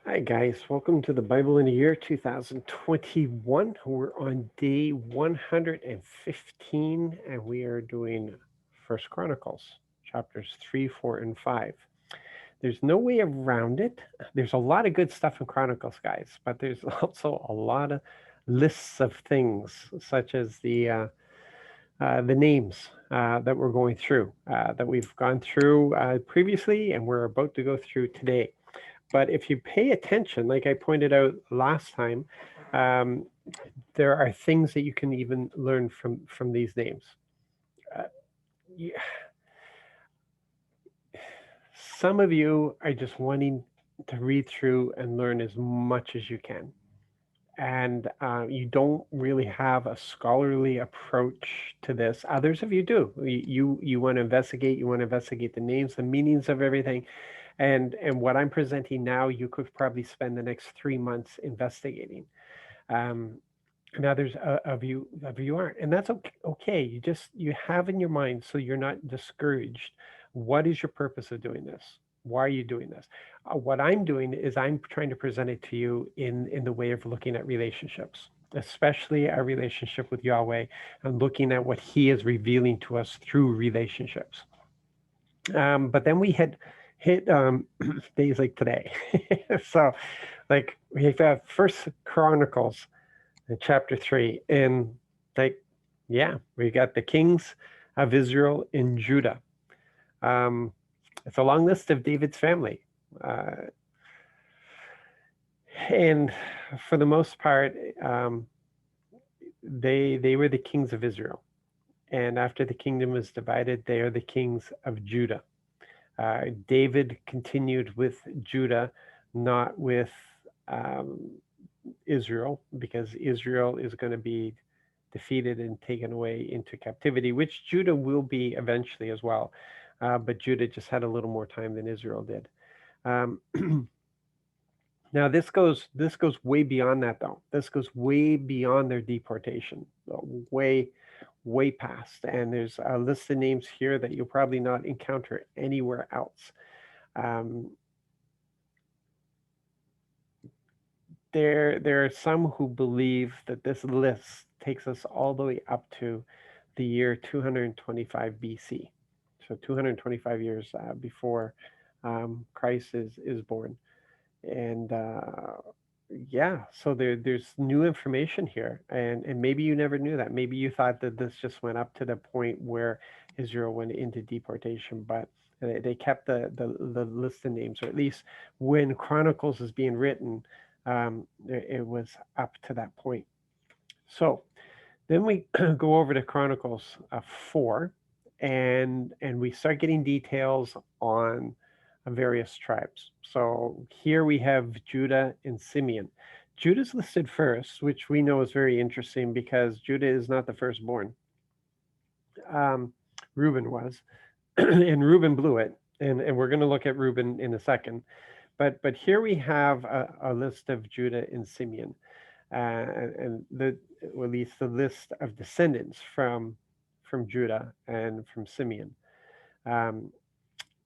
Hi, guys. Welcome to the Bible in a Year 2021. We're on day 115, and we are doing First Chronicles, chapters 3, 4, and 5. There's no way around it. There's a lot of good stuff in Chronicles, guys, but there's also a lot of lists of things, such as the names that we're going through, that we've gone through previously, and we're about to go through today. But if you pay attention, like I pointed out last time, um, there are things that you can even learn from these names. Uh, you, some of you are just wanting to read through and learn as much as you can, and you don't really have a scholarly approach to this. Others of you do. You want to investigate. You want to investigate the names, the meanings of everything, and what I'm presenting now, you could probably spend the next 3 months investigating. Um, and others of you aren't, and that's okay. Okay, you have in your mind, so you're not discouraged. What is your purpose of doing this? Why are you doing this? What I'm doing is I'm trying to present it to you in the way of looking at relationships, especially our relationship with Yahweh, and looking at what He is revealing to us through relationships. But then we had hit days like today. So, like we have First Chronicles in chapter 3, and like, yeah, we got the kings of Israel in Judah. Um, it's a long list of David's family, uh, and for the most part, um, they were the kings of Israel. And after the kingdom was divided, they are the kings of Judah. David continued with Judah, not with um, Israel, because Israel is going to be defeated and taken away into captivity, which Judah will be eventually as well. But Judah just had a little more time than Israel did. Um, Now this goes way beyond that, though. This goes way beyond their deportation, way way past. And there's a list of names here that you'll probably not encounter anywhere else. Um, there are some who believe that this list takes us all the way up to the year 225 BC, so 225 years before Christ is born. And yeah, so there's new information here, and maybe you never knew that. Maybe you thought that this just went up to the point where Israel went into deportation, but they kept the list of names, or at least when Chronicles is being written, it was up to that point. So then we go over to Chronicles 4, and we start getting details on various tribes. So here we have Judah and Simeon. Judah's listed first, which we know is very interesting because Judah is not the firstborn. Um, Reuben was, and Reuben blew it. And we're going to look at Reuben in a second. But here we have a list of Judah and Simeon, and or at least the list of descendants from Judah and from Simeon. Um,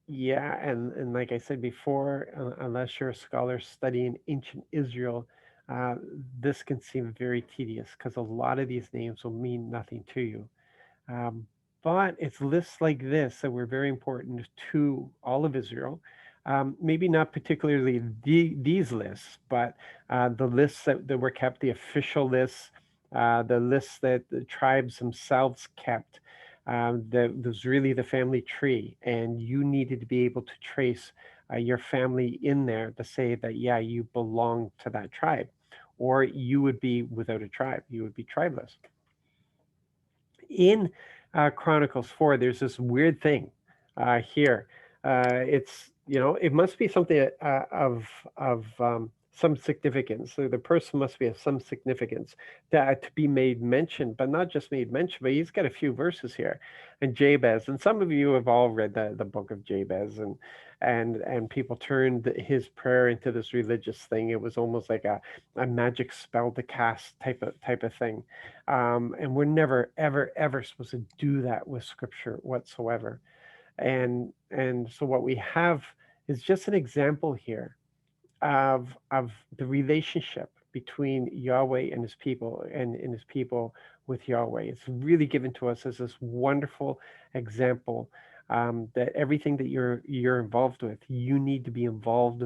yeah, and like I said before, unless you're a scholar studying ancient Israel, uh, this can seem very tedious because a lot of these names will mean nothing to you. Um, but it's lists like this that were very important to all of Israel. Maybe not particularly these lists, but the lists that were kept, the official lists, the lists that the tribes themselves kept. That was really the family tree, and you needed to be able to trace your family in there to say that, yeah, you belong to that tribe, or you would be without a tribe, you would be tribeless. In Chronicles 4, there's this weird thing here. It's, it must be something of some significance. So the person must be of some significance to be made mention, but not just made mention, but he's got a few verses here. And Jabez, and some of you have all read the book of Jabez, and people turned his prayer into this religious thing. It was almost like a magic spell to cast type of thing. And we're never ever ever supposed to do that with scripture whatsoever. And so what we have is just an example here of the relationship between Yahweh and his people and his people with Yahweh. It's really given to us as this wonderful example that everything that you're involved with, you need to be involved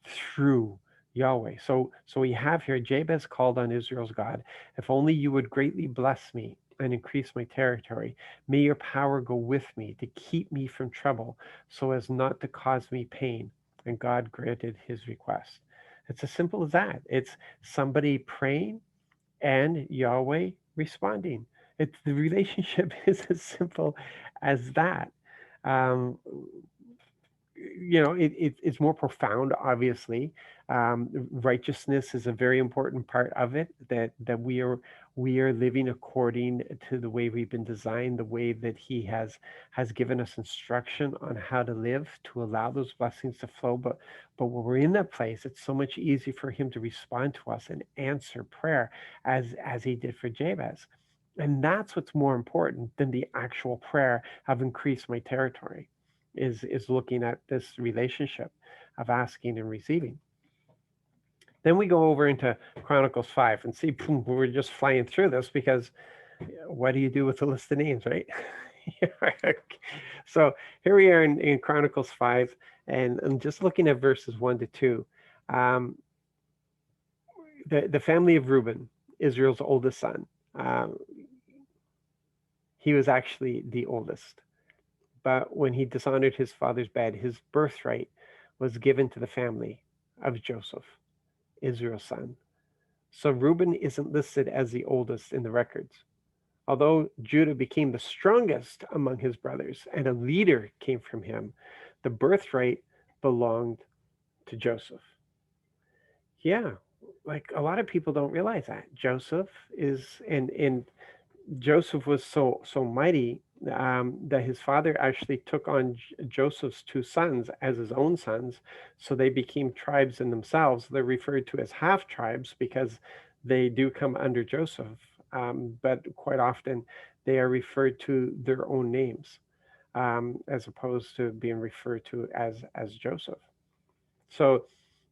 through Yahweh. So we have here Jabez called on Israel's God. If only you would greatly bless me and increase my territory. May your power go with me to keep me from trouble so as not to cause me pain. And God granted his request. It's as simple as that. It's somebody praying and Yahweh responding. It's the relationship is as simple as that. Um, it's more profound, obviously. Righteousness is a very important part of it, that we are living according to the way we've been designed, the way that he has given us instruction on how to live to allow those blessings to flow. But when we're in that place, it's so much easier for him to respond to us and answer prayer as he did for Jabez. And that's what's more important than the actual prayer of increase my territory, is looking at this relationship of asking and receiving. Then we go over into Chronicles 5 and see, boom, we're just flying through this because what do you do with the list of names, right? So here we are in Chronicles 5, and I'm just looking at verses 1 to 2. The family of Reuben, Israel's oldest son, um, he was actually the oldest. But when he dishonored his father's bed, his birthright was given to the family of Joseph, Israel's son. So Reuben isn't listed as the oldest in the records. Although Judah became the strongest among his brothers and a leader came from him, the birthright belonged to Joseph. Yeah, like a lot of people don't realize that. Joseph is, and Joseph was so mighty that his father actually took on Joseph's two sons as his own sons, so they became tribes in themselves. They're referred to as half tribes because they do come under Joseph, but quite often they are referred to their own names as opposed to being referred to as Joseph. So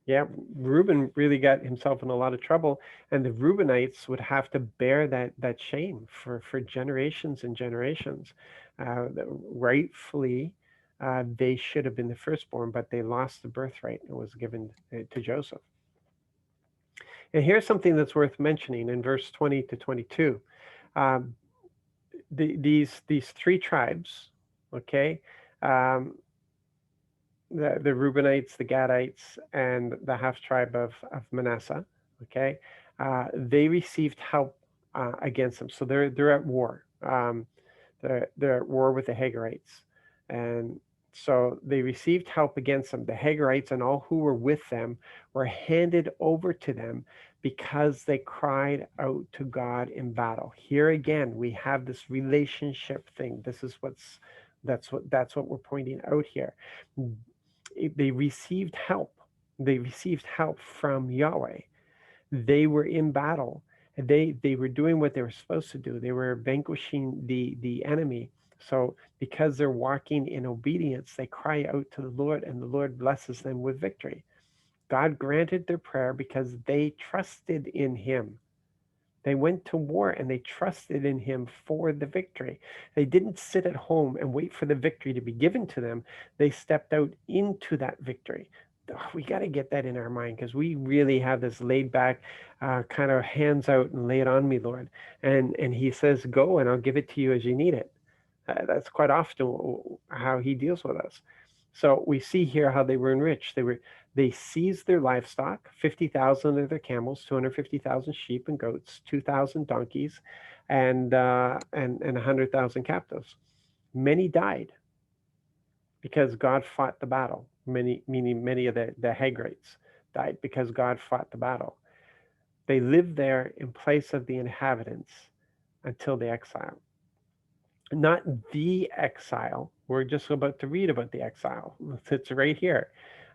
yeah, Reuben really got himself in a lot of trouble, and the Reubenites would have to bear that shame for generations and generations. Rightfully, they should have been the firstborn, but they lost the birthright and was given to Joseph. And here's something that's worth mentioning in verse 20 to 22. Um, these three tribes, okay, um, the Reubenites, the Gadites, and the half tribe of Manasseh. Okay, they received help against them, so they're at war. They're at war with the Hagarites, and so they received help against them. The Hagarites and all who were with them were handed over to them because they cried out to God in battle. Here again, we have this relationship thing. This is that's what we're pointing out here. They received help. They received help from Yahweh. They were in battle. They were doing what they were supposed to do. They were vanquishing the enemy. So because they're walking in obedience, they cry out to the Lord, and the Lord blesses them with victory. God granted their prayer because they trusted in him. They went to war and they trusted in him for the victory. They didn't sit at home and wait for the victory to be given to them. They stepped out into that victory. We got to get that in our mind, because we really have this laid back kind of hands out and lay it on me, Lord. And he says, go and I'll give it to you as you need it. That's quite often how he deals with us. So we see here how they were enriched. They seized their livestock, 50,000 of their camels, 250,000 sheep and goats, 2,000 donkeys, and 100,000 captives. Many died because God fought the battle. Meaning many of the Hagrites died because God fought the battle. They lived there in place of the inhabitants until the exile. Not the exile. We're just about to read about the exile. It's right here.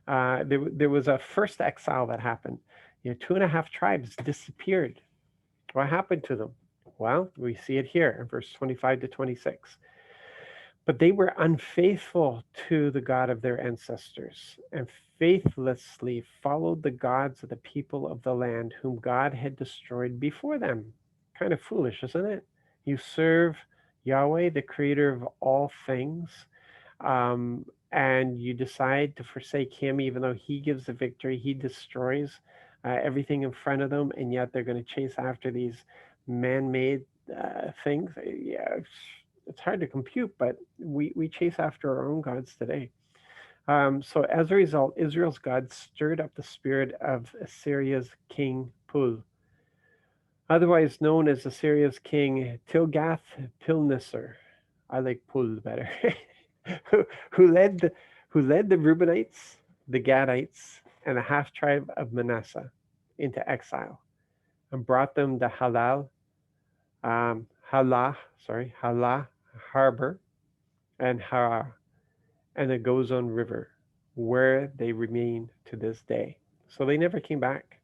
There was a first exile that happened. 2.5 tribes disappeared. What happened to them? Well, we see it here in verse 25 to 26. But they were unfaithful to the God of their ancestors and faithlessly followed the gods of the people of the land whom God had destroyed before them. Kind of foolish, isn't it? You serve Yahweh, the creator of all things, and you decide to forsake him, even though he gives the victory, he destroys everything in front of them, and yet they're going to chase after these man-made things. Yeah, it's hard to compute, but we chase after our own gods today. So as a result, Israel's God stirred up the spirit of Assyria's king Pul, otherwise known as Assyria's king Tilgath-Pilneser. I like Pul better. who, who led the, who led the Reubenites, the Gadites, and the half tribe of Manasseh into exile and brought them to Halah harbor and Harar and the Gozon River, where they remain to this day. So they never came back.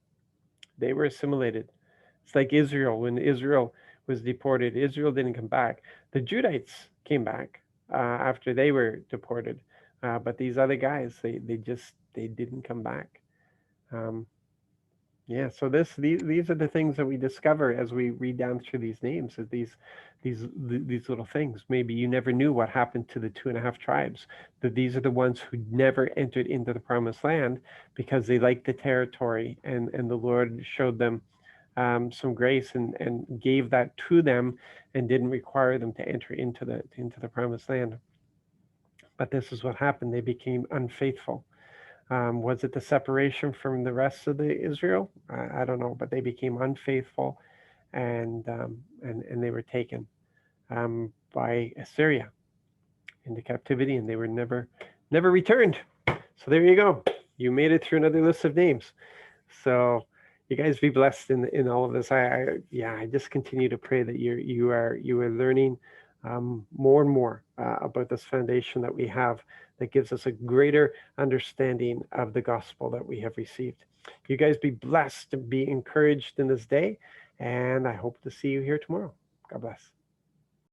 They were assimilated. It's like Israel. When Israel was deported, Israel didn't come back. The Judites came back after they were deported, but these other guys, they didn't come back. Um, yeah, so these are the things that we discover as we read down through these names, is these little things. Maybe you never knew what happened to the 2.5 tribes. That these are the ones who never entered into the promised land because they liked the territory, and the Lord showed them some grace and gave that to them, and didn't require them to enter into the promised land. But this is what happened. They became unfaithful. Was it the separation from the rest of the Israel? I don't know, but they became unfaithful, and they were taken by Assyria into captivity, and they were never returned. So there you go. You made it through another list of names. So you guys be blessed in all of this. I just continue to pray that you are learning more and more about this foundation that we have, that gives us a greater understanding of the gospel that we have received. You guys be blessed and be encouraged in this day, and I hope to see you here tomorrow. God bless.